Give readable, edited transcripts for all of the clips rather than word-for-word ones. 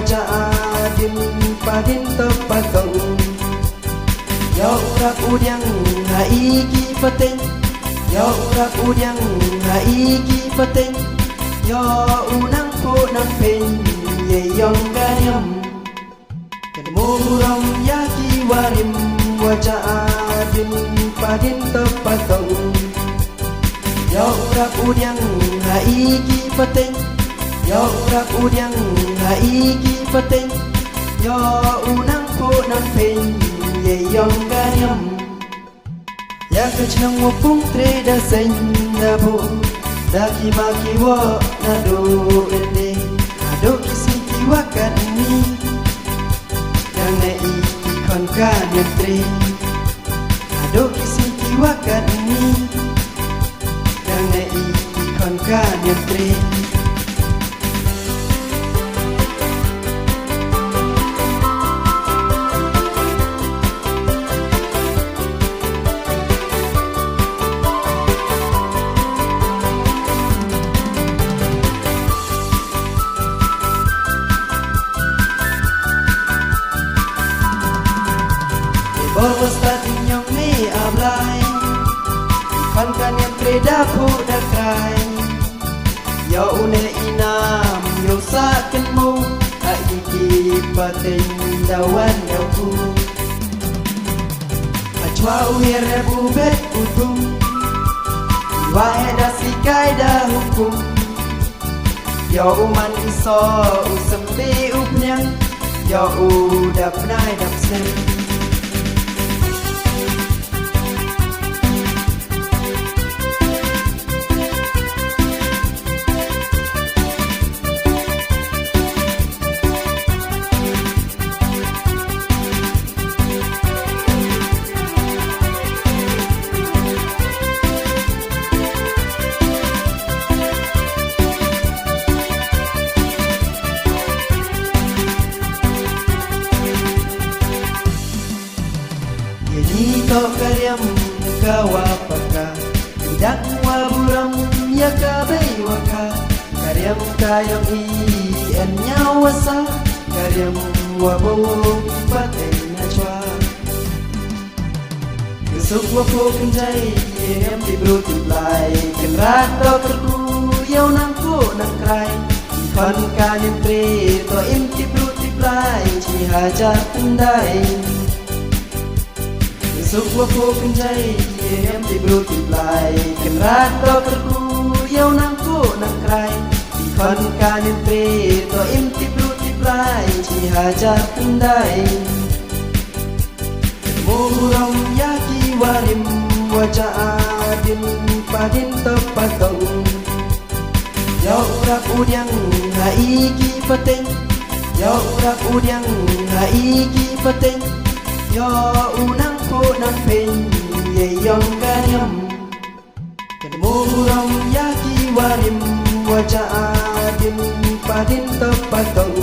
waja adin padin tepatong yo rak udyang haiki peteng yo rak udyang haiki peteng yo unang ko nang pen ye yong kanyam kemuram yaki warim waja adin padin tepatong yo rak udyang haiki peteng yo rak udyang haiki peteng yo unang ko nang pen ye yong kanyam ya kachnang wo pung tre da sen da bo da ki ma ki wo na do ende ado kisi ki wa kan ni yang ne i ki kon ka nyen tre ado kisi ki wa kan ni yang ne i ki kon ka nyen tre Bawa starting yang ni ablay Kan kan yang treda pu dah krai Ya une inam yo saken mu Tak iki paten dawan ya ku Achwa uir rebu bet utum Wae da sikai da hukum Ya uman iso usembe upnyang Ya udah pnai dap sen Nito karyam kawapaka Idak waburam ya kabay waka Karyam kayang ien nyawasa Karyam wabong patay na chwa Kesuk wapo kenjay Iem tibro tiblay Kenrat do kerku Yaw nangko nangkray Ikon kanin tre To im tibro tiblay Cihajat tenday Sukwa po kenjay, iem tibro tiblay Kenrat do kerku, yaw nangko nangkray Ikon kanin tre, to im tibro tiblay Cihajat tenday Murong yaki warim waja adin padin tepatong Yaw rak udyang haiki peteng Yaw rak udyang haiki peteng Yo unang ko nang pen ye yong kanyam Kemuram yaki warim waja adin padin tepatong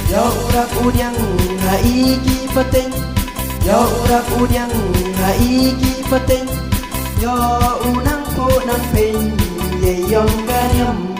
Yo rak udyang haiki peteng Yo rak udyang haiki peteng Yo unang ko nang pen ye yong kanyam